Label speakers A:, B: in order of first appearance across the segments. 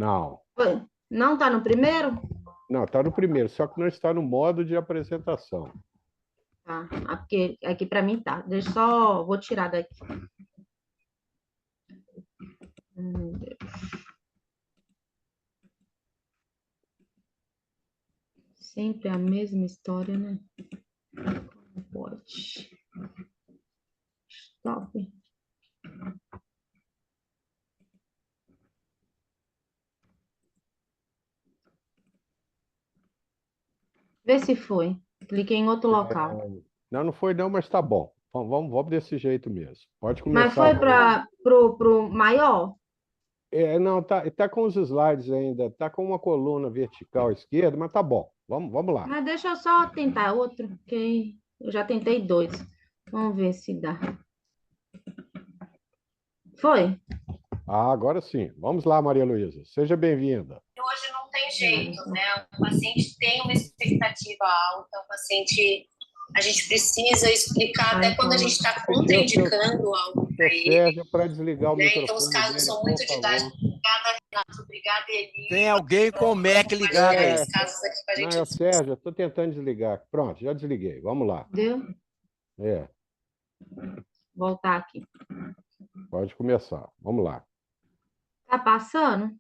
A: Não,
B: Foi. Não está no primeiro?
A: não, está no primeiro, só que não está no modo de apresentação.
B: Tá. Porque aqui para mim tá. Deixa eu só. Vou tirar daqui. Deus. Sempre a mesma história, né? Como pode? Stop. Vê se foi. Cliquei em outro local.
A: Não, não foi não, mas tá bom. Vamos desse jeito mesmo. Pode
B: Mas
A: começar.
B: foi para pro maior?
A: Não, tá com os slides ainda, tá com uma coluna vertical à esquerda, mas tá bom. Vamos lá.
B: Mas deixa eu só tentar outro, porque eu já tentei dois. Vamos ver se dá. Foi?
A: Ah, agora sim. Vamos lá, Maria Luísa. Seja bem-vinda.
C: Hoje não tem jeito, né? O paciente tem uma expectativa alta, o paciente, a gente precisa explicar até quando a gente está contraindicando algo para ele.
A: Sérgio, para desligar o
C: Né?
A: microfone
C: Então, os casos
A: dele,
C: são
A: por
C: muito de idade.
A: favor.
C: Obrigada, Renato. Obrigada, Eli.
D: Tem alguém com o Mac ligado aí.
C: Os casos aqui para a
A: Não,
C: gente.
A: é o Sérgio, eu estou tentando desligar. Pronto, já desliguei. Vamos lá.
B: Deu?
A: É,
B: Voltar aqui.
A: pode começar. Vamos lá.
B: Tá passando?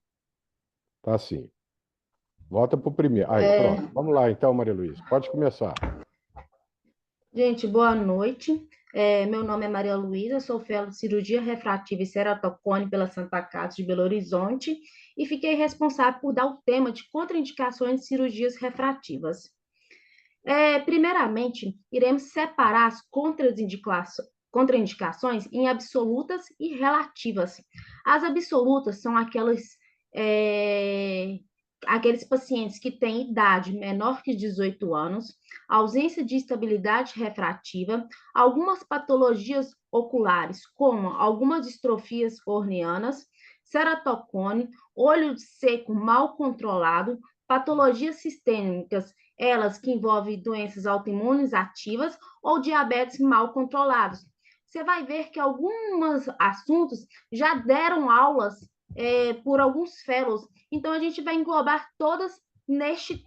A: Tá assim. Volta para o primeiro. Aí, pronto. Vamos lá, então, Maria Luísa. Pode começar.
B: Gente, boa noite. Meu nome é Maria Luísa, sou fellow de cirurgia refrativa e ceratocone pela Santa Casa de Belo Horizonte e fiquei responsável por dar o tema de contraindicações de cirurgias refrativas. Primeiramente, iremos separar as contraindicações em absolutas e relativas. As absolutas são aqueles pacientes que têm idade menor que 18 anos, ausência de estabilidade refrativa, algumas patologias oculares, como algumas distrofias corneanas, ceratocone, olho seco mal controlado, patologias sistêmicas, elas que envolvem doenças autoimunes ativas ou diabetes mal controlados. Você vai ver que alguns assuntos já deram aulas por alguns fellows, então a gente vai englobar todas neste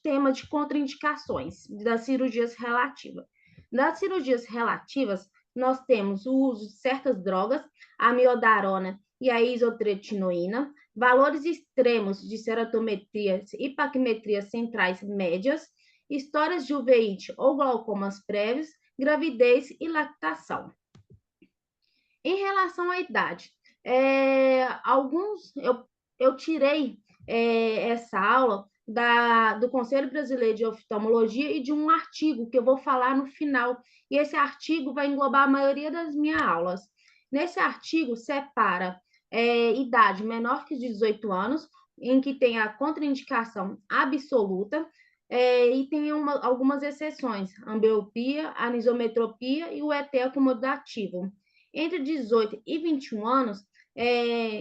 B: tema de contraindicações das cirurgias relativas. Das cirurgias relativas, nós temos o uso de certas drogas, a amiodarona e a isotretinoína, valores extremos de ceratometrias e paquimetrias centrais médias, histórias de uveíte ou glaucomas prévios, gravidez e lactação. Em relação à idade, eu tirei essa aula do Conselho Brasileiro de Oftalmologia e de um artigo que eu vou falar no final, e esse artigo vai englobar a maioria das minhas aulas. Nesse artigo, separa idade menor que 18 anos, em que tem a contraindicação absoluta, e tem algumas exceções, ambliopia, anisometropia e o ET acomodativo. Entre 18 e 21 anos,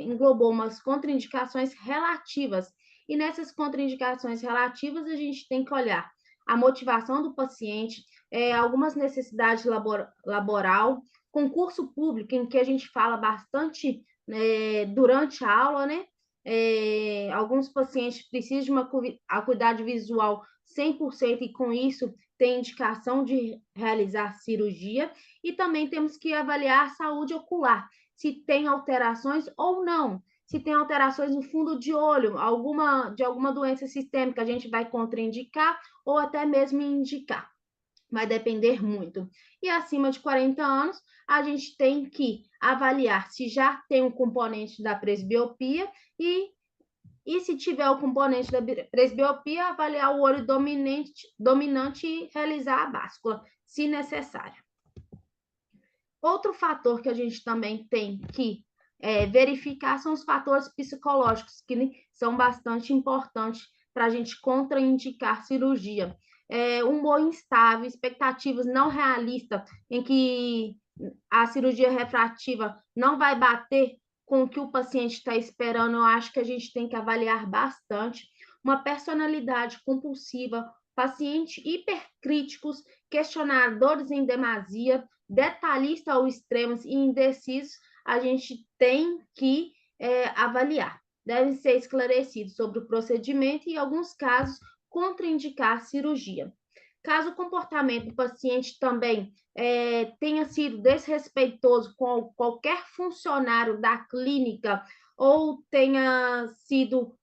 B: englobou umas contraindicações relativas, e nessas contraindicações relativas a gente tem que olhar a motivação do paciente, algumas necessidades laboral, concurso público, em que a gente fala bastante durante a aula, né? Alguns pacientes precisam de uma acuidade visual 100% e com isso tem indicação de realizar cirurgia, e também temos que avaliar a saúde ocular, se tem alterações ou não. Se tem alterações no fundo de olho, de alguma doença sistêmica, a gente vai contraindicar ou até mesmo indicar. Vai depender muito. E acima de 40 anos, a gente tem que avaliar se já tem um componente da presbiopia e se tiver o componente da presbiopia, avaliar o olho dominante e realizar a báscula, se necessário. Outro fator que a gente também tem que verificar são os fatores psicológicos, que são bastante importantes para a gente contraindicar cirurgia. Humor instável, expectativas não realistas, em que a cirurgia refrativa não vai bater com o que o paciente está esperando, eu acho que a gente tem que avaliar bastante. Uma personalidade compulsiva, pacientes hipercríticos, questionadores em demasia, detalhista ao extremo e indecisos, a gente tem que avaliar. devem ser esclarecidos sobre o procedimento e, em alguns casos, contraindicar a cirurgia. Caso o comportamento do paciente também tenha sido desrespeitoso com qualquer funcionário da clínica ou tenha sido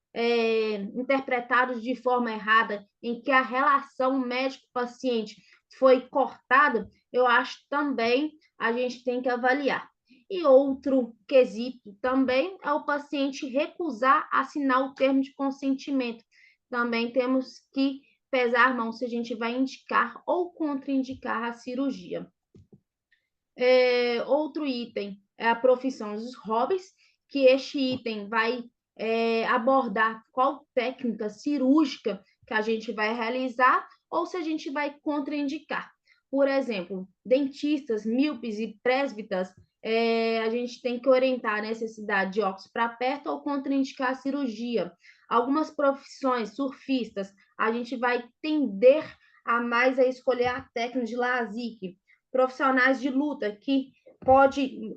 B: interpretados de forma errada, em que a relação médico-paciente foi cortada, eu acho também a gente tem que avaliar. E outro quesito também é o paciente recusar assinar o termo de consentimento. Também temos que pesar a mão se a gente vai indicar ou contraindicar a cirurgia. Outro item é a profissão dos hobbies, que este item vai abordar qual técnica cirúrgica que a gente vai realizar ou se a gente vai contraindicar. Por exemplo, dentistas, míopes e presbíteros, a gente tem que orientar a necessidade de óculos para perto ou contraindicar a cirurgia. Algumas profissões, surfistas, a gente vai tender a mais a escolher a técnica de LASIK. Profissionais de luta que pode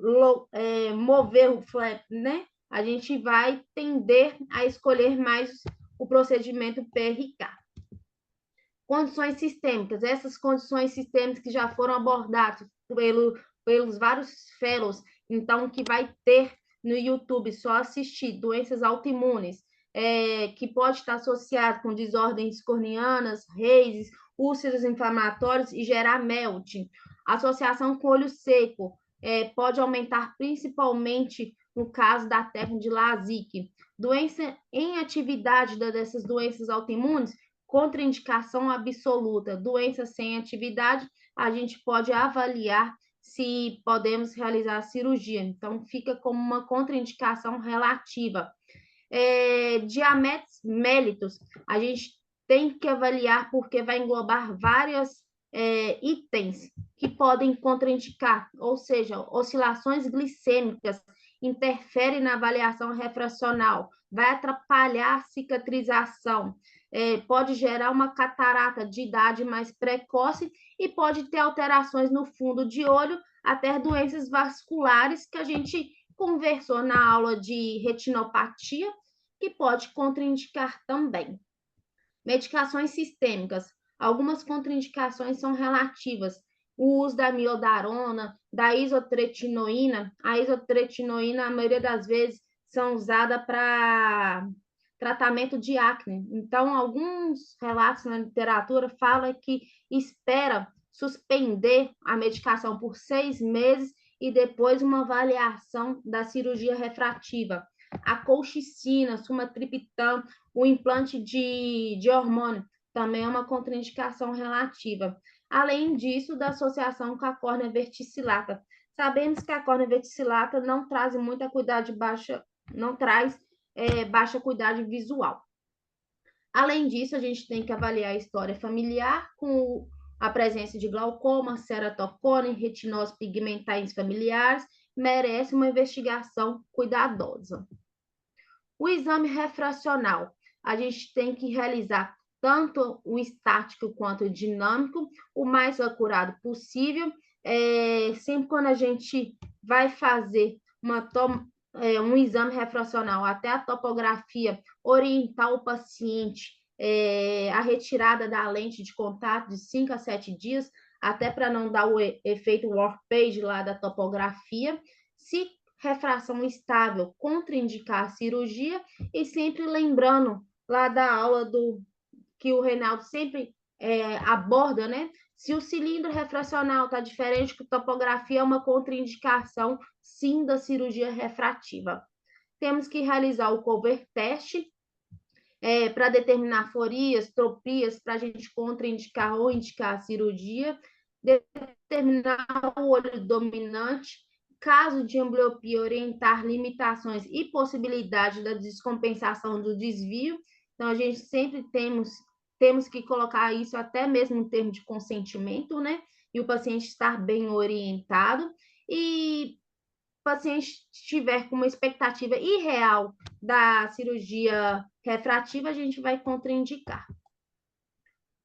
B: mover o flap, né? A gente vai tender a escolher mais o procedimento PRK. Condições sistêmicas. Essas condições sistêmicas que já foram abordadas pelos vários fellows, então, que vai ter no YouTube, só assistir doenças autoimunes, que pode estar associado com desordens corneanas, raízes, úlceras inflamatórias e gerar melting. Associação com olho seco pode aumentar principalmente no caso da técnica de LASIK. Doença em atividade dessas doenças autoimunes, contraindicação absoluta. Doença sem atividade, a gente pode avaliar se podemos realizar a cirurgia. Então, fica como uma contraindicação relativa. Diabetes mellitus, a gente tem que avaliar porque vai englobar vários itens que podem contraindicar, ou seja, oscilações glicêmicas interferem na avaliação refracional, vai atrapalhar a cicatrização, pode gerar uma catarata de idade mais precoce e pode ter alterações no fundo de olho, até doenças vasculares que a gente conversou na aula de retinopatia, que pode contraindicar também. Medicações sistêmicas. Algumas contraindicações são relativas. O uso da miodarona, da isotretinoína. A isotretinoína, a maioria das vezes, são usadas para tratamento de acne. Então, alguns relatos na literatura falam que espera suspender a medicação por 6 meses e depois uma avaliação da cirurgia refrativa. A colchicina, sumatriptan, o implante de hormônio, também é uma contraindicação relativa. Além disso, da associação com a córnea verticillata. Sabemos que a córnea verticillata não traz muita acuidade baixa, não traz baixa acuidade visual. Além disso, a gente tem que avaliar a história familiar com a presença de glaucoma, ceratocone, retinose pigmentais familiares, merece uma investigação cuidadosa. O exame refracional, a gente tem que realizar tanto o estático quanto o dinâmico, o mais acurado possível. Sempre quando a gente vai fazer um exame refracional, até a topografia, orientar o paciente a retirada da lente de contato de 5 a 7 dias, até para não dar o efeito warpage lá da topografia. Se refração estável, contraindicar a cirurgia, e sempre lembrando lá da aula que o Reinaldo sempre aborda, né? Se o cilindro refracional está diferente que a topografia, é uma contraindicação, sim, da cirurgia refrativa. Temos que realizar o cover test para determinar forias, tropias, para a gente contraindicar ou indicar a cirurgia, determinar o olho dominante, caso de ambliopia, orientar limitações e possibilidade da descompensação do desvio. Então, a gente sempre temos que colocar isso até mesmo em termos de consentimento, né? E o paciente estar bem orientado. E o paciente estiver com uma expectativa irreal da cirurgia refrativa, a gente vai contraindicar.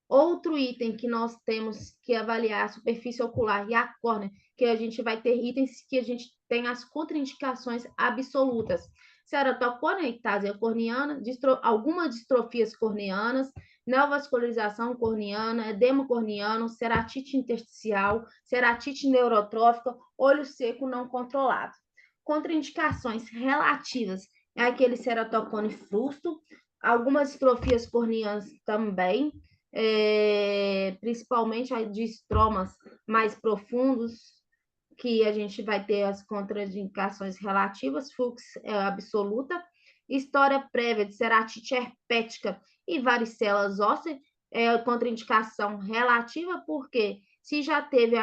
B: Outro item que nós temos que avaliar, a superfície ocular e a córnea, que a gente vai ter itens que a gente tem as contraindicações absolutas. ceratocone, ectasia corneana, algumas distrofias corneanas, neovascularização corneana, edema corneano, ceratite intersticial, ceratite neurotrófica, olho seco não controlado. Contraindicações relativas é aquele ceratocone frusto, algumas distrofias corneanas também, principalmente de estromas mais profundos, que a gente vai ter as contraindicações relativas, flux absoluta, história prévia de ceratite herpética e varicelas ósseas, contraindicação relativa, porque se já teve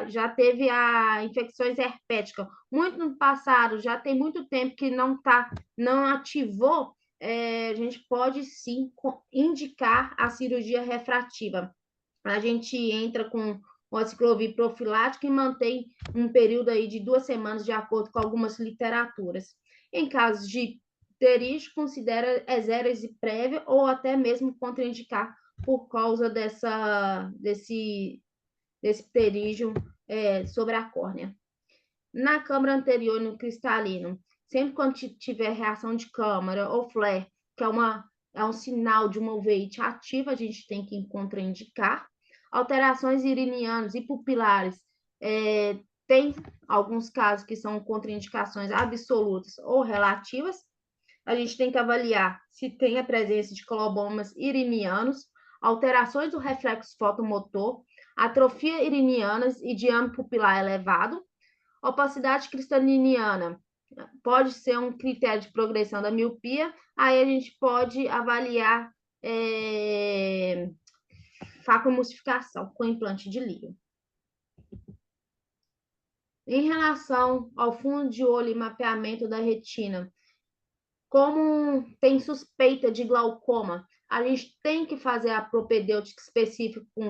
B: já teve a infecções herpéticas muito no passado, já tem muito tempo que não ativou, a gente pode sim indicar a cirurgia refrativa. A gente entra com uma ciclovir profilática e mantém um período aí de 2 semanas, de acordo com algumas literaturas. Em casos de pterígio, considera exérese prévia ou até mesmo contraindicar por causa desse pterígio sobre a córnea. Na câmara anterior, no cristalino, sempre quando tiver reação de câmara ou flare, que é um sinal de uma uveíte ativa, a gente tem que contraindicar. Alterações irinianas e pupilares, tem alguns casos que são contraindicações absolutas ou relativas. A gente tem que avaliar se tem a presença de colobomas irinianos, alterações do reflexo fotomotor, atrofia irinianas e diâmetro pupilar elevado. Opacidade cristaliniana pode ser um critério de progressão da miopia, aí a gente pode avaliar facoemulsificação com implante de lírio. Em relação ao fundo de olho e mapeamento da retina, como tem suspeita de glaucoma, a gente tem que fazer a propedêutica específica com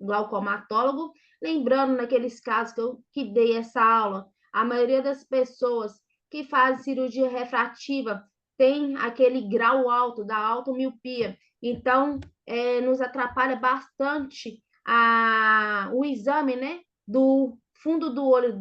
B: glaucomatólogo, lembrando naqueles casos que dei essa aula, a maioria das pessoas que fazem cirurgia refrativa tem aquele grau alto da automiopia, então nos atrapalha bastante o exame, né, do fundo do olho,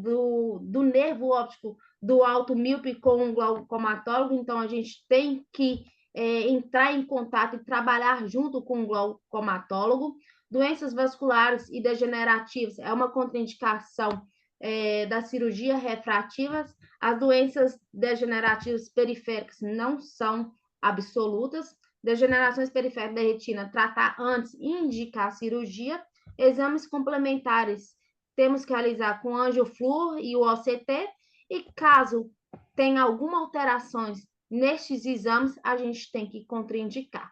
B: do nervo óptico do automíope com o glaucomatólogo, então a gente tem que entrar em contato e trabalhar junto com o glaucomatólogo. Doenças vasculares e degenerativas é uma contraindicação da cirurgia refrativa. As doenças degenerativas periféricas não são absolutas. Degenerações periféricas da retina, tratar antes e indicar a cirurgia. Exames complementares, temos que realizar com angiofluor e o OCT, e caso tenha alguma alterações nestes exames, a gente tem que contraindicar.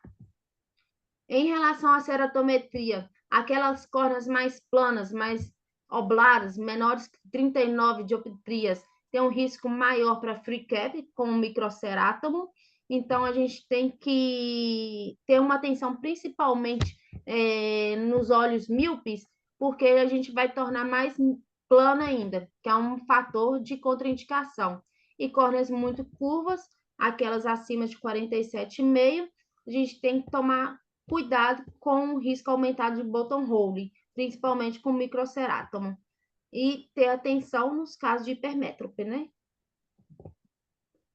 B: Em relação à ceratometria, aquelas córneas mais planas, mais oblaras, menores que 39 dioptrias, tem um risco maior para free cap com o microcerátomo, então a gente tem que ter uma atenção principalmente nos olhos míopes, porque a gente vai tornar mais plana ainda, que é um fator de contraindicação. E córneas muito curvas, aquelas acima de 47,5, a gente tem que tomar cuidado com o risco aumentado de buttonhole, principalmente com microcerátomo. E ter atenção nos casos de hipermétrope, né?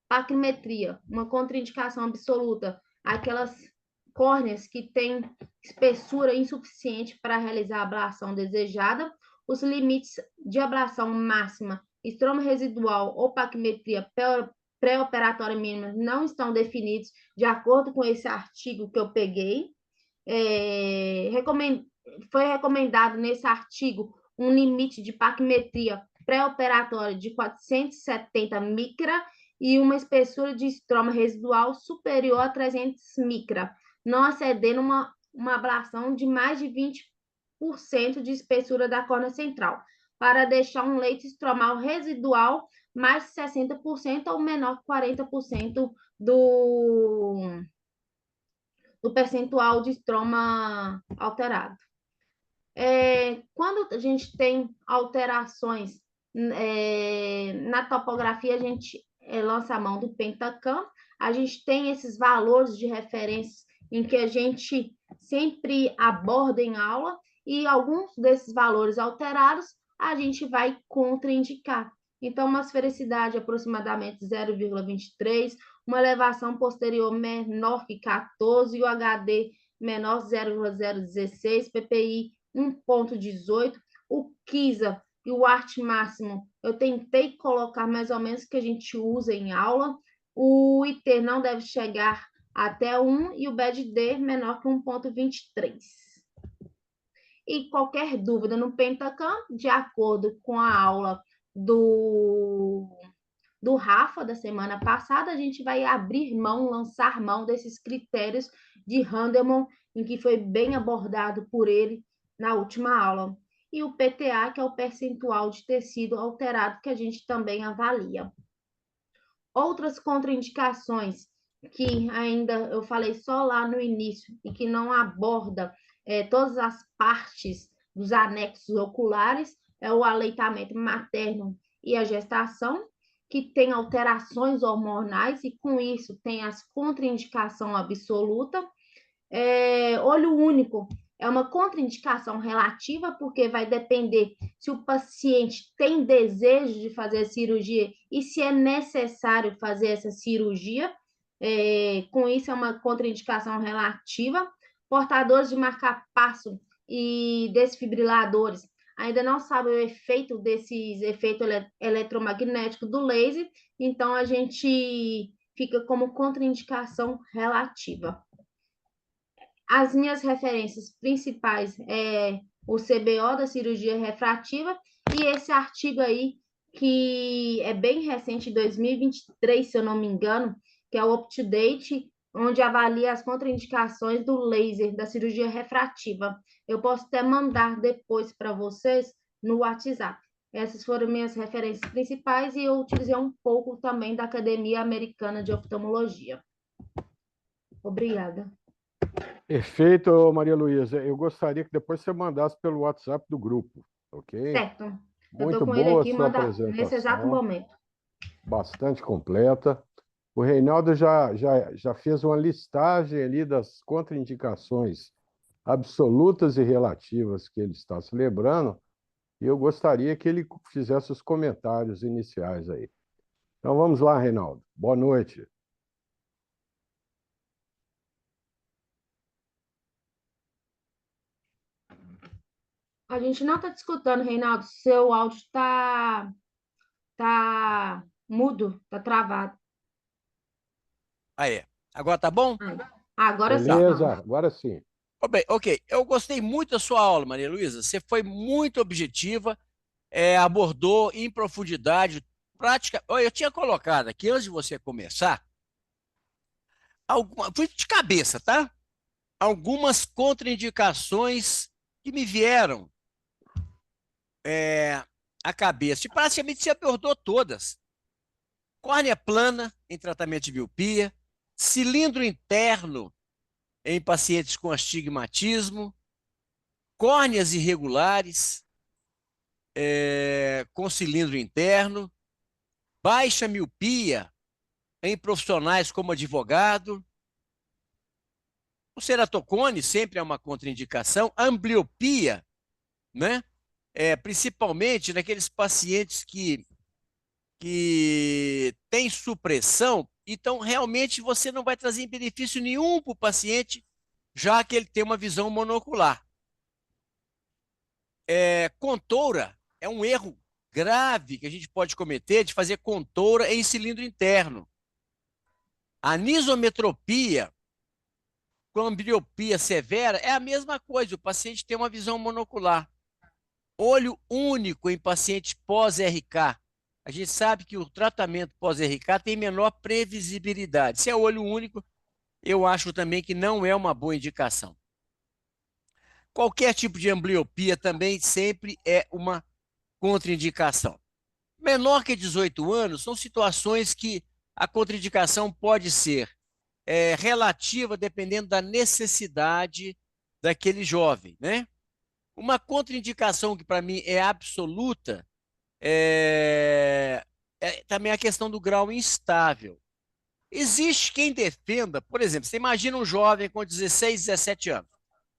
B: Paquimetria, uma contraindicação absoluta, aquelas córneas que têm espessura insuficiente para realizar a ablação desejada, os limites de ablação máxima, estroma residual ou paquimetria pré-operatória mínima não estão definidos de acordo com esse artigo que eu peguei. Foi recomendado nesse artigo um limite de paquimetria pré-operatória de 470 micra e uma espessura de estroma residual superior a 300 micra, não excedendo uma ablação de mais de 20% de espessura da córnea central, para deixar um leito estromal residual mais de 60% ou menor que 40% do percentual de estroma alterado. Quando a gente tem alterações na topografia, a gente lança a mão do Pentacam, a gente tem esses valores de referência em que a gente sempre aborda em aula, e alguns desses valores alterados a gente vai contraindicar. Então, uma esfericidade aproximadamente 0,23, uma elevação posterior menor que 14 e o HD menor 0,016, PPI 1,18. O KISA e o arte máximo, eu tentei colocar mais ou menos o que a gente usa em aula. O ITER não deve chegar até 1 e o BED-D menor que 1,23. E qualquer dúvida no Pentacam, de acordo com a aula do Rafa da semana passada, a gente vai abrir mão, lançar mão desses critérios de Handelman, em que foi bem abordado por ele na última aula. E o PTA, que é o percentual de tecido alterado, que a gente também avalia. Outras contraindicações que ainda eu falei só lá no início e que não aborda todas as partes dos anexos oculares é o aleitamento materno e a gestação, que tem alterações hormonais e com isso tem as contraindicação absoluta. Olho único é uma contraindicação relativa, porque vai depender se o paciente tem desejo de fazer a cirurgia e se é necessário fazer essa cirurgia. Com isso, é uma contraindicação relativa. Portadores de marca-passo e desfibriladores ainda não sabem o efeito desses efeitos eletromagnéticos do laser, então a gente fica como contraindicação relativa. As minhas referências principais é o CBO da cirurgia refrativa e esse artigo aí, que é bem recente, 2023, se eu não me engano, que é o UpToDate, onde avalia as contraindicações do laser, da cirurgia refrativa. Eu posso até mandar depois para vocês no WhatsApp. Essas foram minhas referências principais e eu utilizei um pouco também da Academia Americana de Oftalmologia. Obrigada.
A: Perfeito, Maria Luísa. Eu gostaria que depois você mandasse pelo WhatsApp do grupo, ok?
B: Certo. Eu
A: Muito
B: estou com ele
A: boa a
B: aqui,
A: sua
B: manda nesse exato
A: apresentação,
B: momento.
A: bastante completa. O Reinaldo já fez uma listagem ali das contraindicações absolutas e relativas que ele está se lembrando, e eu gostaria que ele fizesse os comentários iniciais aí. Então vamos lá, Reinaldo. Boa noite.
B: A gente não está te escutando, Reinaldo. Seu áudio tá mudo, tá travado.
D: Aí, agora tá bom?
B: Agora sim.
A: Beleza, agora sim.
D: Ok, eu gostei muito da sua aula, Maria Luísa. Você foi muito objetiva, abordou em profundidade, prática. Eu tinha colocado aqui, antes de você começar, fui de cabeça, tá? Algumas contraindicações que me vieram à cabeça. E praticamente você abordou todas. Córnea plana em tratamento de miopia, cilindro interno em pacientes com astigmatismo, córneas irregulares com cilindro interno, baixa miopia em profissionais como advogado. O ceratocone sempre é uma contraindicação, ambliopia, né? Principalmente naqueles pacientes que têm supressão, então realmente você não vai trazer benefício nenhum para o paciente, já que ele tem uma visão monocular. Contoura é um erro grave que a gente pode cometer de fazer contoura em cilindro interno. Anisometropia com ambliopia severa é a mesma coisa, o paciente tem uma visão monocular. Olho único em paciente pós-RK. A gente sabe que o tratamento pós-RK tem menor previsibilidade. Se é olho único, eu acho também que não é uma boa indicação. Qualquer tipo de ambliopia também sempre é uma contraindicação. Menor que 18 anos são situações que a contraindicação pode ser relativa dependendo da necessidade daquele jovem, né? Uma contraindicação que para mim é absoluta também a questão do grau instável. Existe quem defenda, por exemplo, você imagina um jovem com 16, 17 anos,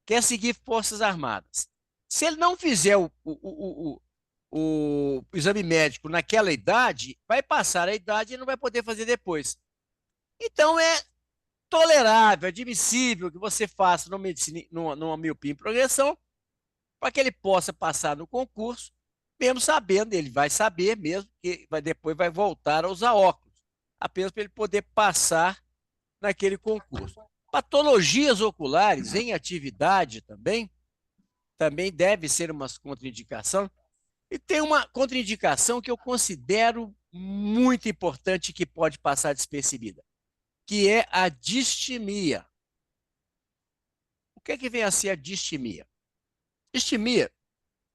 D: quer seguir Forças Armadas. Se ele não fizer o exame médico naquela idade, vai passar a idade e não vai poder fazer depois. Então, é tolerável, admissível que você faça numa miopia em progressão, para que ele possa passar no concurso, mesmo sabendo, ele vai saber mesmo que depois vai voltar a usar óculos, apenas para ele poder passar naquele concurso. Patologias oculares em atividade também deve ser uma contraindicação. E tem uma contraindicação que eu considero muito importante que pode passar despercebida, que é a distimia. O que é que vem a ser a distimia? Distimia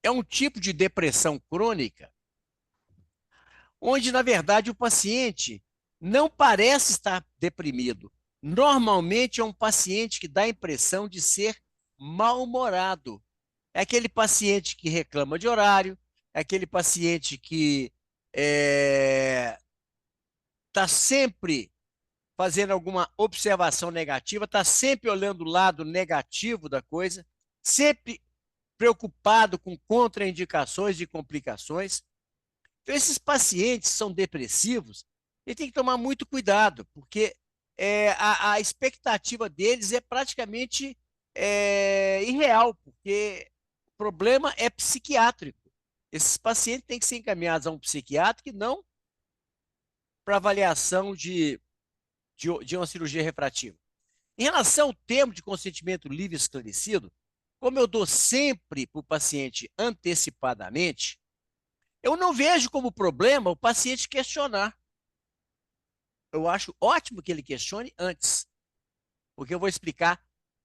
D: é um tipo de depressão crônica onde, na verdade, o paciente não parece estar deprimido. Normalmente é um paciente que dá a impressão de ser mal-humorado. É aquele paciente que reclama de horário, é aquele paciente que está sempre fazendo alguma observação negativa, está sempre olhando o lado negativo da coisa, sempre preocupado com contraindicações e complicações. Então, esses pacientes são depressivos e tem que tomar muito cuidado, porque a expectativa deles é praticamente irreal, porque o problema é psiquiátrico. Esses pacientes têm que ser encaminhados a um psiquiatra e não para avaliação de uma cirurgia refrativa. Em relação ao termo de consentimento livre e esclarecido, como eu dou sempre para o paciente antecipadamente, eu não vejo como problema o paciente questionar. Eu acho ótimo que ele questione antes, porque eu vou explicar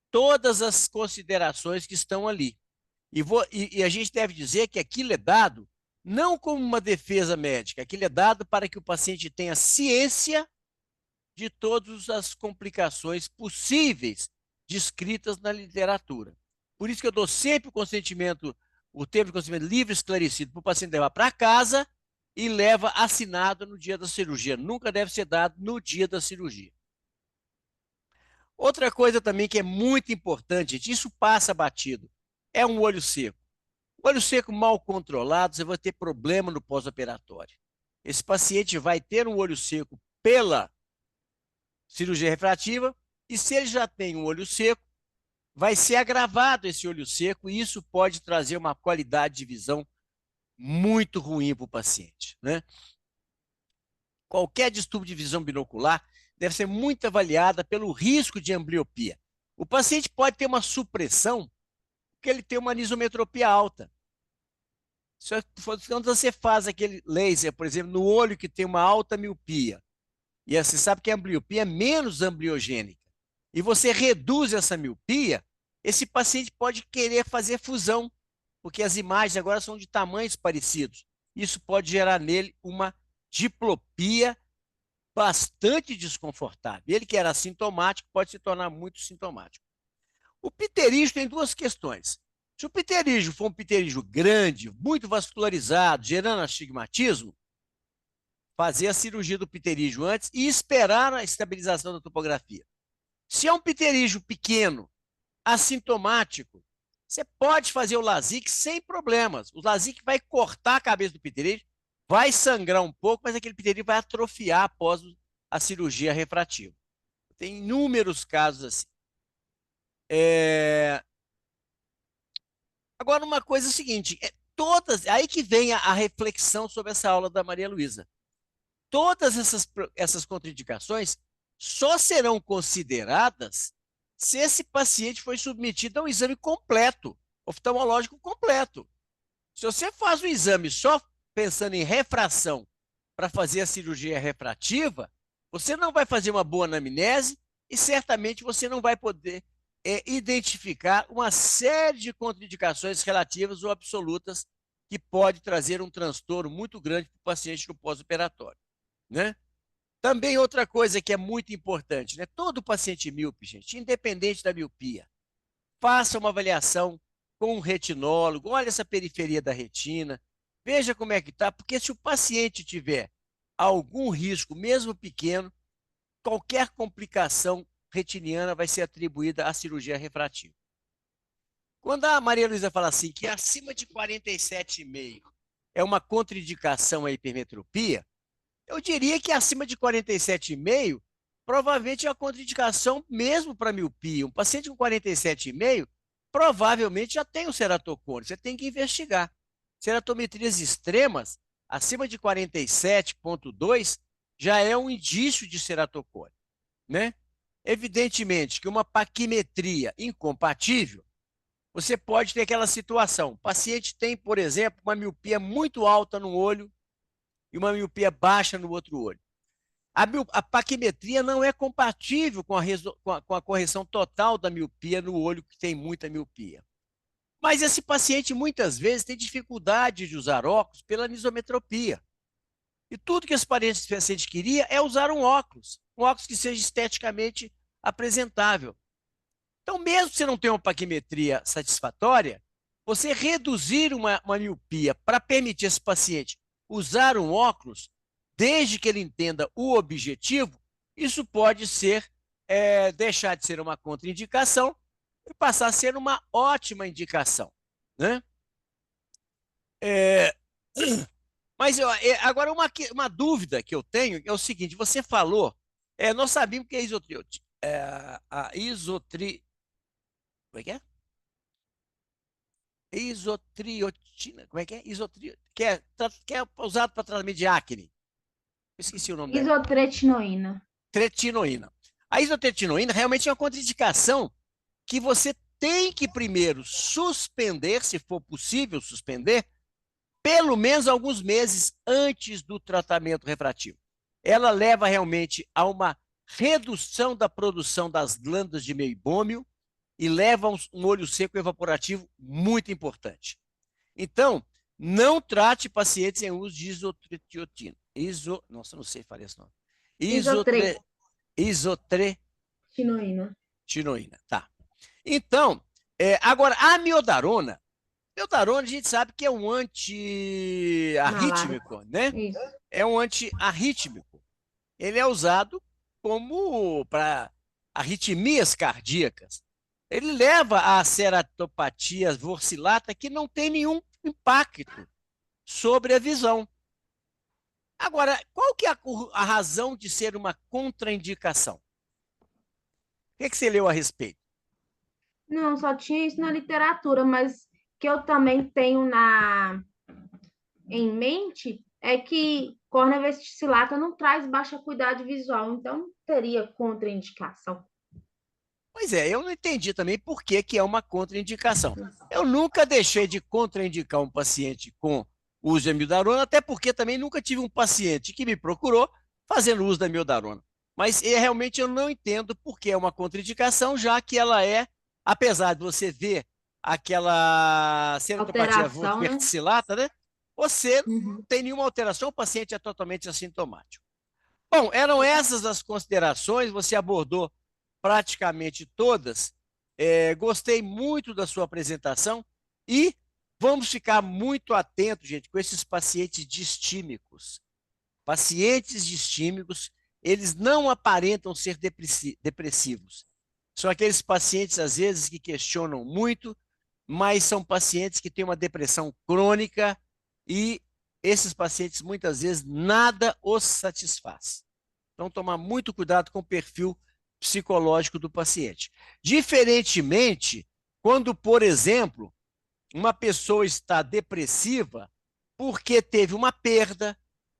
D: todas as considerações que estão ali. E a gente deve dizer que aquilo é dado não como uma defesa médica, aquilo é dado para que o paciente tenha ciência de todas as complicações possíveis descritas na literatura. Por isso que eu dou sempre o termo de consentimento livre e esclarecido para o paciente levar para casa e leva assinado no dia da cirurgia. Nunca deve ser dado no dia da cirurgia. Outra coisa também que é muito importante, gente, isso passa batido, é um olho seco. O olho seco mal controlado, você vai ter problema no pós-operatório. Esse paciente vai ter um olho seco pela cirurgia refrativa, e se ele já tem um olho seco, vai ser agravado esse olho seco, e isso pode trazer uma qualidade de visão muito ruim para o paciente, né? Qualquer distúrbio de visão binocular deve ser muito avaliada pelo risco de ambliopia. O paciente pode ter uma supressão porque ele tem uma anisometropia alta. Quando você faz aquele laser, por exemplo, no olho que tem uma alta miopia, e você sabe que a ambliopia é menos ambliogênica, e você reduz essa miopia, esse paciente pode querer fazer fusão, porque as imagens agora são de tamanhos parecidos. Isso pode gerar nele uma diplopia bastante desconfortável. Ele que era assintomático pode se tornar muito sintomático. O pterígio tem duas questões. Se o pterígio for um pterígio grande, muito vascularizado, gerando astigmatismo, fazer a cirurgia do pterígio antes e esperar a estabilização da topografia. Se é um pterígio pequeno, assintomático, você pode fazer o LASIK sem problemas. O LASIK vai cortar a cabeça do pterígio, vai sangrar um pouco, mas aquele pterígio vai atrofiar após a cirurgia refrativa. Tem inúmeros casos assim. Agora, uma coisa é o seguinte, aí que vem a reflexão sobre essa aula da Maria Luísa. Todas essas contraindicações só serão consideradas se esse paciente foi submetido a um exame completo, oftalmológico completo. Se você faz um exame só pensando em refração para fazer a cirurgia refrativa, você não vai fazer uma boa anamnese e certamente você não vai poder identificar uma série de contraindicações relativas ou absolutas que pode trazer um transtorno muito grande para o paciente no pós-operatório, né? Também outra coisa que é muito importante, né? Todo paciente míope, gente, independente da miopia, faça uma avaliação com um retinólogo, olha essa periferia da retina, veja como é que está, porque se o paciente tiver algum risco, mesmo pequeno, qualquer complicação retiniana vai ser atribuída à cirurgia refrativa. Quando a Maria Luísa fala assim, que acima de 47,5 é uma contraindicação à hipermetropia, eu diria que acima de 47,5, provavelmente é uma contraindicação mesmo para miopia. Um paciente com 47,5 provavelmente já tem um ceratocone. Você tem que investigar. Ceratometrias extremas, acima de 47,2, já é um indício de ceratocone, né? Evidentemente que uma paquimetria incompatível, você pode ter aquela situação. O paciente tem, por exemplo, uma miopia muito alta no olho e uma miopia baixa no outro olho. A paquimetria não é compatível com a correção total da miopia no olho que tem muita miopia. Mas esse paciente, muitas vezes, tem dificuldade de usar óculos pela anisometropia. E tudo que esse paciente queria é usar um óculos que seja esteticamente apresentável. Então, mesmo que você não tenha uma paquimetria satisfatória, você reduzir uma miopia para permitir esse paciente usar um óculos, desde que ele entenda o objetivo, isso pode ser deixar de ser uma contraindicação e passar a ser uma ótima indicação, né? Mas agora uma dúvida que eu tenho é o seguinte: você falou, nós sabemos que a como é que é? Isotriotina, como é que é? Que é usado para tratamento de acne. Eu esqueci o nome dela.
B: Isotretinoína.
D: Tretinoína. A isotretinoína realmente é uma contraindicação que você tem que primeiro suspender, se for possível suspender, pelo menos alguns meses antes do tratamento refrativo. Ela leva realmente a uma redução da produção das glândulas de meibômio e leva a um olho seco evaporativo muito importante. Então, não trate pacientes em uso de isotretinoína. Nossa, não sei falar esse nome. Isotretinoína. Tá. Então, agora, a miodarona a gente sabe que é um anti-arrítmico, né?
B: Isso.
D: É um anti-arrítmico. Ele é usado como para arritmias cardíacas. Ele leva a ceratopatia vorcilata, que não tem nenhum impacto sobre a visão. Agora, qual que é a razão de ser uma contraindicação? O que você leu a respeito?
B: Não, só tinha isso na literatura, mas que eu também tenho em mente é que córnea vesticilata não traz baixa acuidade visual, então teria contraindicação.
D: Pois é, eu não entendi também por que é uma contraindicação. Eu nunca deixei de contraindicar um paciente com uso de amiodarona, até porque também nunca tive um paciente que me procurou fazendo uso da amiodarona. Mas realmente eu não entendo por que é uma contraindicação, já que ela apesar de você ver aquela ceratopatia
B: Alteração, né?
D: verticillata, né? Você não tem nenhuma alteração, o paciente é totalmente assintomático. Bom, eram essas as considerações, você abordou praticamente todas. Gostei muito da sua apresentação e vamos ficar muito atentos, gente, com esses pacientes distímicos. Pacientes distímicos, eles não aparentam ser depressivos. São aqueles pacientes, às vezes, que questionam muito, mas são pacientes que têm uma depressão crônica e esses pacientes, muitas vezes, nada os satisfaz. Então, tomar muito cuidado com o perfil psicológico do paciente. Diferentemente, quando, por exemplo, uma pessoa está depressiva porque teve uma perda,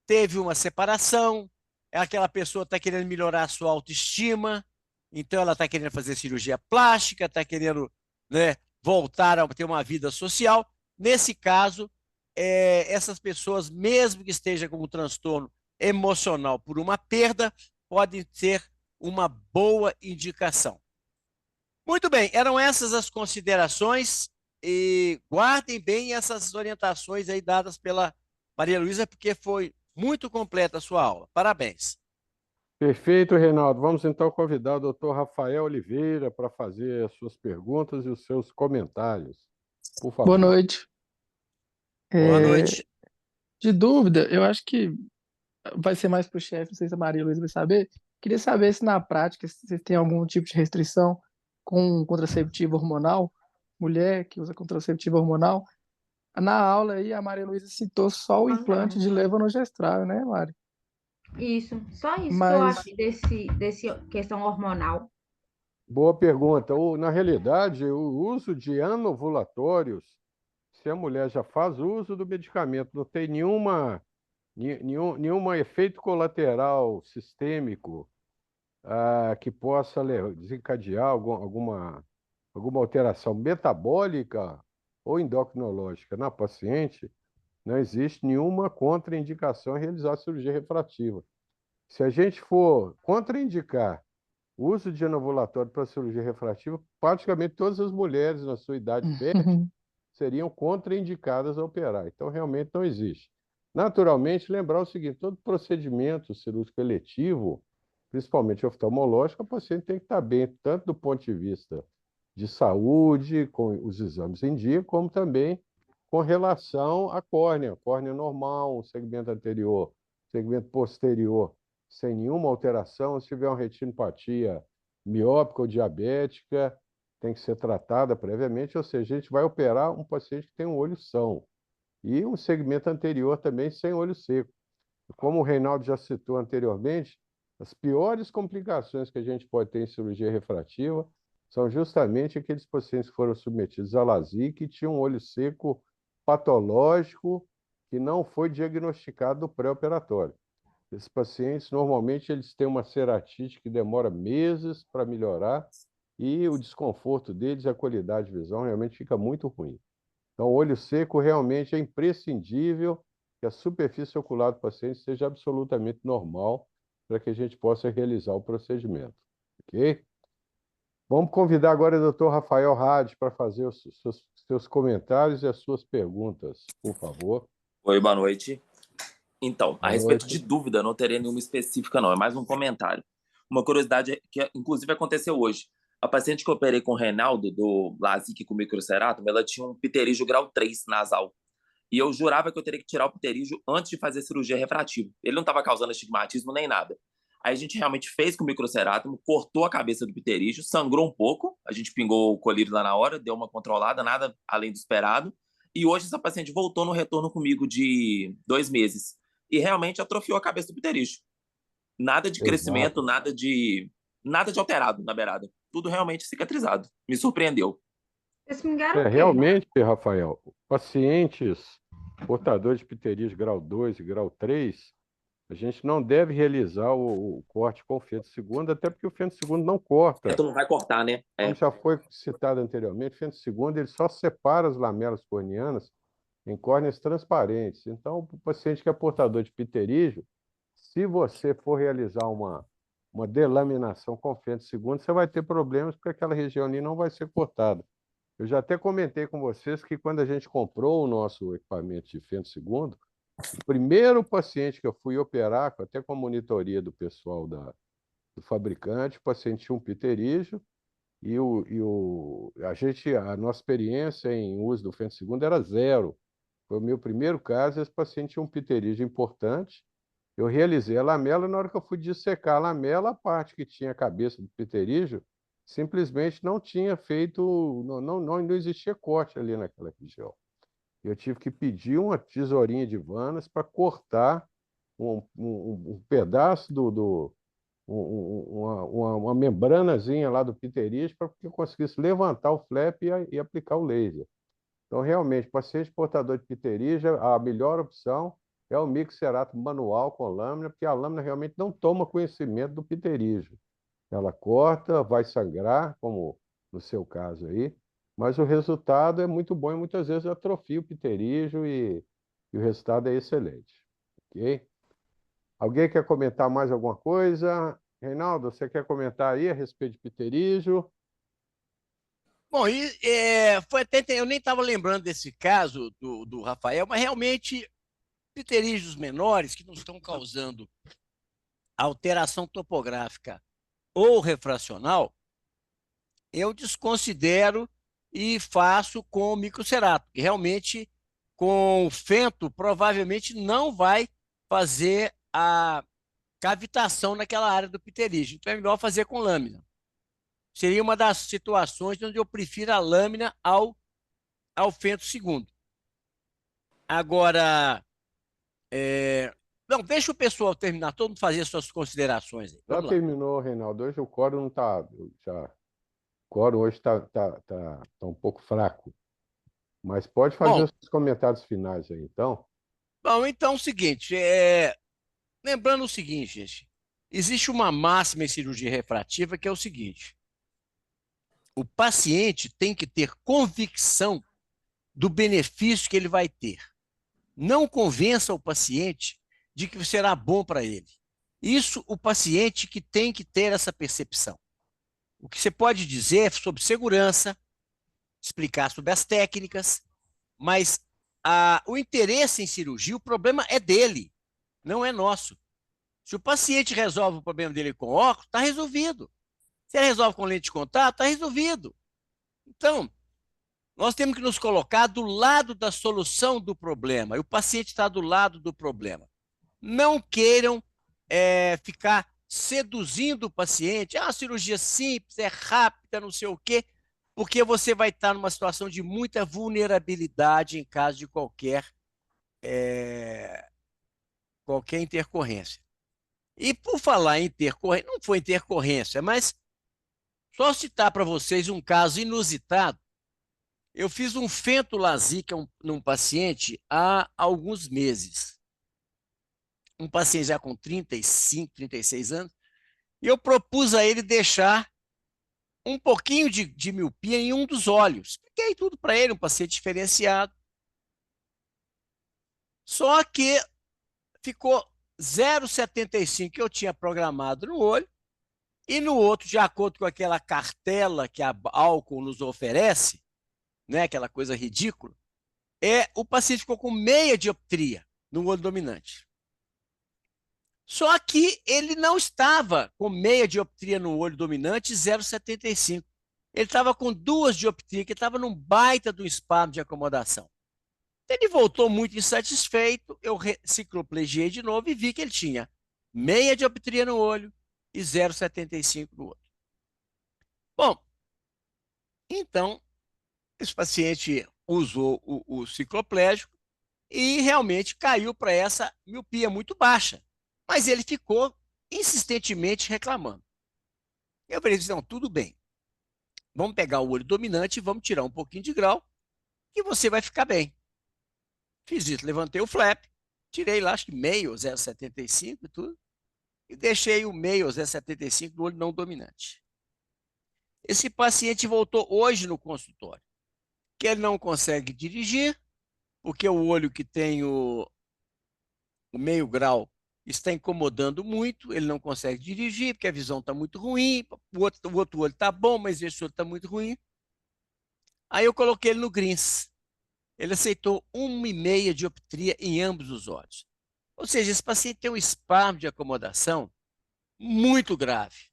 D: teve uma separação, aquela pessoa está querendo melhorar a sua autoestima, então ela está querendo fazer cirurgia plástica, está querendo, né, voltar a ter uma vida social. Nesse caso, essas pessoas, mesmo que esteja com um transtorno emocional por uma perda, podem ter uma boa indicação. Muito bem, eram essas as considerações e guardem bem essas orientações aí dadas pela Maria Luísa, porque foi muito completa a sua aula. Parabéns.
A: Perfeito, Reinaldo. Vamos então convidar o doutor Rafael Oliveira para fazer as suas perguntas e os seus comentários. Por favor.
E: Boa noite.
D: Boa noite.
E: De dúvida, eu acho que vai ser mais para o chefe, não sei se a Maria Luísa vai saber. Queria saber se na prática você tem algum tipo de restrição com contraceptivo hormonal, mulher que usa contraceptivo hormonal, Na aula aí, a Maria Luísa citou só o implante de levonorgestrel, né, Mari?
B: Isso, só isso que eu
E: Mas,
B: achei desse questão hormonal.
A: Boa pergunta. Na realidade, o uso de anovulatórios, se a mulher já faz uso do medicamento, não tem nenhum efeito colateral sistêmico que possa desencadear alguma alteração metabólica ou endocrinológica na paciente, não existe nenhuma contraindicação em realizar a cirurgia refrativa. Se a gente for contraindicar o uso de anovulatório para cirurgia refrativa, praticamente todas as mulheres na sua idade fértil seriam contraindicadas a operar. Então, realmente não existe. Naturalmente, lembrar o seguinte: todo procedimento cirúrgico eletivo, principalmente oftalmológico, a paciente tem que estar bem, tanto do ponto de vista de saúde, com os exames em dia, como também com relação à córnea normal, um segmento anterior, segmento posterior, sem nenhuma alteração. Se tiver uma retinopatia miópica ou diabética, tem que ser tratada previamente, ou seja, a gente vai operar um paciente que tem um olho são e um segmento anterior também sem olho seco. Como o Reinaldo já citou anteriormente, as piores complicações que a gente pode ter em cirurgia refrativa são justamente aqueles pacientes que foram submetidos a LASIK e tinham um olho seco patológico que não foi diagnosticado no pré-operatório. Esses pacientes, normalmente, eles têm uma ceratite que demora meses para melhorar e o desconforto deles, a qualidade de visão realmente fica muito ruim. Então, o olho seco realmente é imprescindível que a superfície ocular do paciente seja absolutamente normal para que a gente possa realizar o procedimento. Ok? Vamos convidar agora o doutor Rafael Hades para fazer os seus comentários e as suas perguntas, por favor.
F: Oi, boa noite. Então, a
A: Boa
F: respeito
A: noite.
F: de dúvida, não terei nenhuma específica, não. É mais um comentário. Uma curiosidade que, inclusive, aconteceu hoje. A paciente que eu operei com o Reinaldo, do LASIK com microcerátomo, ela tinha um pterígio grau 3 nasal. E eu jurava que eu teria que tirar o pterígio antes de fazer cirurgia refrativa. Ele não estava causando astigmatismo nem nada. Aí a gente realmente fez com o microcerátomo, cortou a cabeça do pterígio, sangrou um pouco, a gente pingou o colírio lá na hora, deu uma controlada, nada além do esperado. E hoje essa paciente voltou no retorno comigo de 2 meses. E realmente atrofiou a cabeça do pterígio. Nada de crescimento,
A: Exato.
F: nada de alterado na beirada. Tudo realmente cicatrizado. Me surpreendeu.
B: Vocês pingaram o quê?
A: Realmente, Rafael, pacientes portadores de pterígio grau 2 e grau 3, a gente não deve realizar o corte com o fento segundo, até porque o fento segundo não corta.
F: Tu não vai cortar, né?
A: Como já foi citado anteriormente, o fento segundo ele só separa as lamelas corneanas em córneas transparentes. Então, o paciente que é portador de pterígio, se você for realizar uma delaminação com fento segundo, você vai ter problemas porque aquela região ali não vai ser cortada. Eu já até comentei com vocês que quando a gente comprou o nosso equipamento de fento segundo, o primeiro paciente que eu fui operar, até com a monitoria do pessoal do fabricante, o paciente tinha um pterígio e a nossa experiência em uso do fento segundo era zero. Foi o meu primeiro caso, esse paciente tinha um pterígio importante. Eu realizei a lamela, na hora que eu fui dissecar a lamela, a parte que tinha a cabeça do pterígio simplesmente não tinha feito, não existia corte ali naquela região. Eu tive que pedir uma tesourinha de Vanas para cortar um pedaço uma membranazinha lá do pterígio para que eu conseguisse levantar o flap e aplicar o laser. Então, realmente, paciente portador de pterígio, a melhor opção é o microcerato manual com lâmina, porque a lâmina realmente não toma conhecimento do pterígio. Ela corta, vai sangrar, como no seu caso aí, mas o resultado é muito bom e muitas vezes atrofia o pterígio e o resultado é excelente. Ok? Alguém quer comentar mais alguma coisa? Reinaldo, você quer comentar aí a respeito de pterígio?
D: Bom, foi eu nem estava lembrando desse caso do Rafael, mas realmente pterígios menores que não estão causando alteração topográfica ou refracional, eu desconsidero e faço com microcerato, que realmente com o fento provavelmente não vai fazer a cavitação naquela área do pterígio. Então é melhor fazer com lâmina. Seria uma das situações onde eu prefiro a lâmina ao fento segundo. Agora, não, deixa o pessoal terminar, todo mundo fazer suas considerações aí.
A: Já
D: Vamos lá.
A: terminou, Reinaldo. Hoje o quórum não está. O quórum hoje tá um pouco fraco. Mas pode fazer
D: Bom,
A: os comentários finais aí, então.
D: bom, então é o seguinte, lembrando o seguinte, gente, existe uma máxima em cirurgia refrativa que é o seguinte: o paciente tem que ter convicção do benefício que ele vai ter. Não convença o paciente de que será bom para ele. Isso, o paciente que tem que ter essa percepção. O que você pode dizer é sobre segurança, explicar sobre as técnicas, mas o interesse em cirurgia, o problema é dele, não é nosso. Se o paciente resolve o problema dele com óculos, está resolvido. Se ele resolve com lente de contato, está resolvido. Então, nós temos que nos colocar do lado da solução do problema, e o paciente está do lado do problema. Não queiram ficar seduzindo o paciente. Ah, cirurgia simples, é rápida, não sei o quê, porque você vai estar numa situação de muita vulnerabilidade em caso de qualquer intercorrência. E por falar em intercorrência, não foi intercorrência, mas só citar para vocês um caso inusitado. Eu fiz um fentolasic num paciente há alguns meses. Um paciente já com 35, 36 anos, e eu propus a ele deixar um pouquinho de miopia em um dos olhos. Expliquei tudo para ele, um paciente diferenciado. Só que ficou 0,75 que eu tinha programado no olho, e no outro, de acordo com aquela cartela que a álcool nos oferece, né, aquela coisa ridícula, o paciente ficou com meia dioptria no olho dominante. Só que ele não estava com meia dioptria no olho dominante e 0,75. Ele estava com 2 dioptrias, que estava num baita do espasmo de acomodação. Ele voltou muito insatisfeito, eu cicloplegiei de novo e vi que ele tinha meia dioptria no olho e 0,75 no outro. Bom, então, esse paciente usou o cicloplégico e realmente caiu para essa miopia muito baixa. Mas ele ficou insistentemente reclamando. Eu falei, não, tudo bem. Vamos pegar o olho dominante e vamos tirar um pouquinho de grau e você vai ficar bem. Fiz isso, levantei o flap, tirei lá, acho que meio, 0,75 e tudo, e deixei o meio, 0,75 no olho não dominante. Esse paciente voltou hoje no consultório, que ele não consegue dirigir, porque o olho que tem o meio grau está incomodando muito, ele não consegue dirigir, porque a visão está muito ruim, o outro olho está bom, mas esse olho está muito ruim. Aí eu coloquei ele no Grins. Ele aceitou 1,5 dioptria em ambos os olhos. Ou seja, esse paciente tem um espasmo de acomodação muito grave.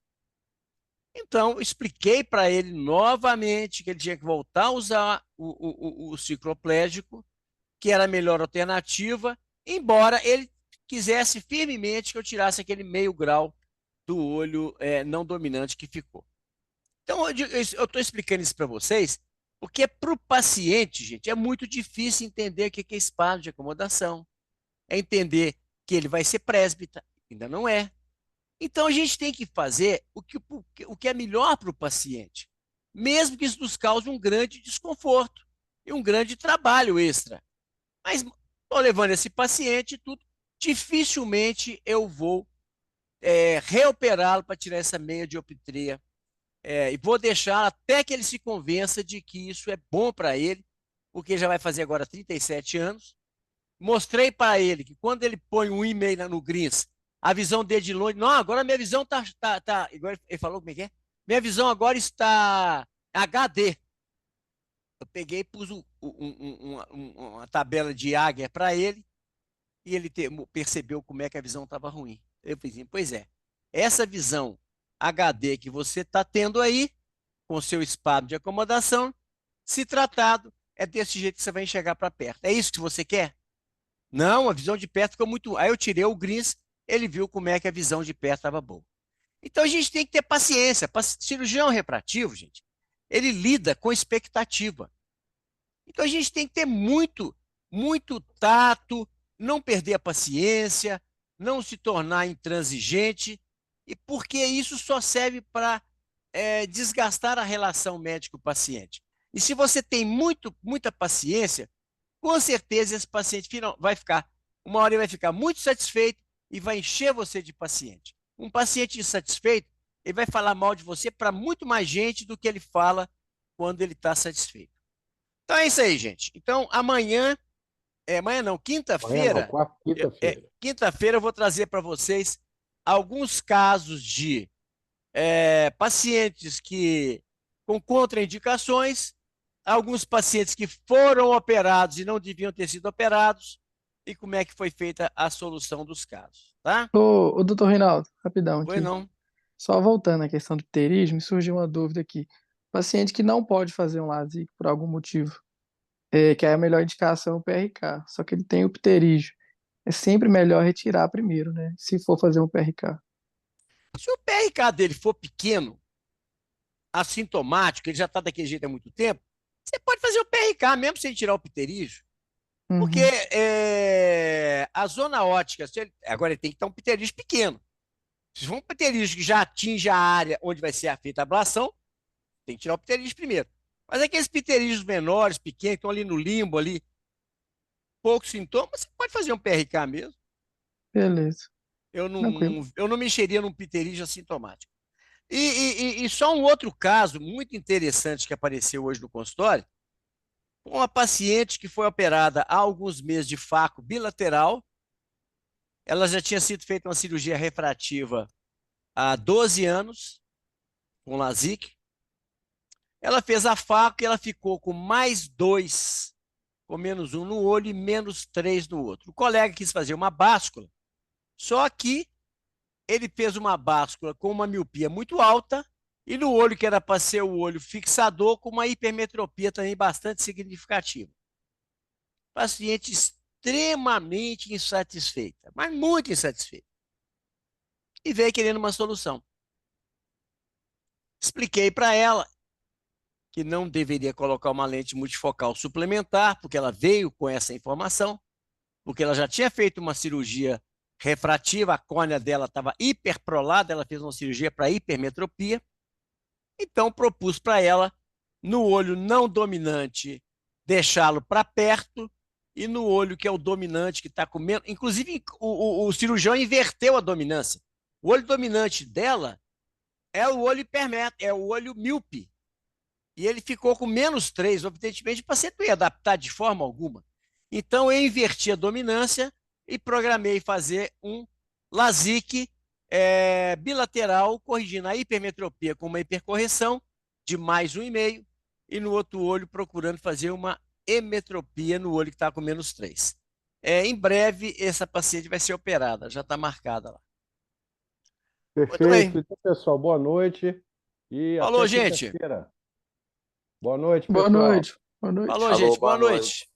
D: Então, expliquei para ele novamente que ele tinha que voltar a usar o cicloplégico, que era a melhor alternativa, embora ele quisesse firmemente que eu tirasse aquele meio grau do olho não dominante que ficou. Então, eu estou explicando isso para vocês, porque para o paciente, gente, é muito difícil entender o que é espasmo de acomodação, é entender que ele vai ser presbítero, ainda não é. Então, a gente tem que fazer o que é melhor para o paciente, mesmo que isso nos cause um grande desconforto e um grande trabalho extra. Mas estou levando esse paciente e tudo, dificilmente eu vou reoperá-lo para tirar essa meia dioptria. E vou deixar até que ele se convença de que isso é bom para ele, porque já vai fazer agora 37 anos. Mostrei para ele que quando ele põe um e-mail no Grins, a visão dele de longe, não, agora minha visão tá igual ele falou, como é que é? Minha visão agora está HD. Eu peguei e pus uma tabela de Águia para ele, e ele percebeu como é que a visão estava ruim. Eu falei, pois é, essa visão HD que você está tendo aí, com seu espasmo de acomodação, se tratado, é desse jeito que você vai enxergar para perto. É isso que você quer? Não, a visão de perto ficou muito... Aí eu tirei o Grins, ele viu como é que a visão de perto estava boa. Então a gente tem que ter paciência. Cirurgião refrativo, gente, ele lida com expectativa. Então a gente tem que ter muito muito tato, não perder a paciência, não se tornar intransigente, e porque isso só serve para desgastar a relação médico-paciente. E se você tem muita paciência, com certeza esse paciente vai ficar, uma hora ele vai ficar muito satisfeito e vai encher você de paciente. Um paciente insatisfeito, ele vai falar mal de você para muito mais gente do que ele fala quando ele está satisfeito. Então é isso aí, gente. Então amanhã não,
A: Amanhã não,
D: quinta-feira,
A: quinta-feira.
D: quinta-feira eu vou trazer para vocês alguns casos de pacientes com contraindicações, alguns pacientes que foram operados e não deviam ter sido operados, e como é que foi feita a solução dos casos, tá?
E: Ô, doutor Reinaldo, rapidão
D: Foi
E: aqui.
D: não?
E: Só voltando à questão do pterígio, me surgiu uma dúvida aqui. Paciente que não pode fazer um LASIK por algum motivo, que é a melhor indicação o PRK, só que ele tem o pterígio. É sempre melhor retirar primeiro, né? Se for fazer um PRK.
D: Se o PRK dele for pequeno, assintomático, ele já está daquele jeito há muito tempo, você pode fazer o PRK mesmo sem tirar o pterígio. Porque
E: Uhum.
D: a zona ótica, agora ele tem que estar um pterígio pequeno. Se for um pterígio que já atinge a área onde vai ser feita a ablação, tem que tirar o pterígio primeiro. Mas aqueles pterígios menores, pequenos, que estão ali no limbo, ali, poucos sintomas, você pode fazer um PRK mesmo.
E: Beleza,
D: Eu
E: tranquilo.
D: não mexeria num pterígio assintomático. E só um outro caso muito interessante que apareceu hoje no consultório, uma paciente que foi operada há alguns meses de FACO bilateral. Ela já tinha sido feita uma cirurgia refrativa há 12 anos, com LASIK. Ela fez a FACO e ela ficou com mais 2, com menos 1 no olho e menos 3 no outro. O colega quis fazer uma báscula, só que ele fez uma báscula com uma miopia muito alta e no olho que era para ser o olho fixador, com uma hipermetropia também bastante significativa. Paciente extremamente insatisfeita, mas muito insatisfeita. E veio querendo uma solução. Expliquei para ela que não deveria colocar uma lente multifocal suplementar, porque ela veio com essa informação, porque ela já tinha feito uma cirurgia refrativa, a córnea dela estava hiperprolada, ela fez uma cirurgia para hipermetropia. Então, propus para ela, no olho não dominante, deixá-lo para perto, e no olho que é o dominante, que está com menos. Inclusive, o cirurgião inverteu a dominância. O olho dominante dela é o olho hipermétrope, é o olho míope. E ele ficou com menos 3, evidentemente, o paciente não ia adaptar de forma alguma. Então, eu inverti a dominância e programei fazer um LASIK bilateral, corrigindo a hipermetropia com uma hipercorreção de mais 1,5, e no outro olho procurando fazer uma emetropia no olho que está com menos 3. Em breve, essa paciente vai ser operada, já está marcada lá. Muito
A: Perfeito.
D: bem.
A: Então, pessoal, boa noite e
D: Falou,
A: até
D: gente.
A: quinta-feira. Boa noite,
E: Boa
A: pessoal.
E: noite. Boa noite.
D: Falou,
F: Alô,
D: gente.
F: boa
D: Boa
F: noite.
D: noite.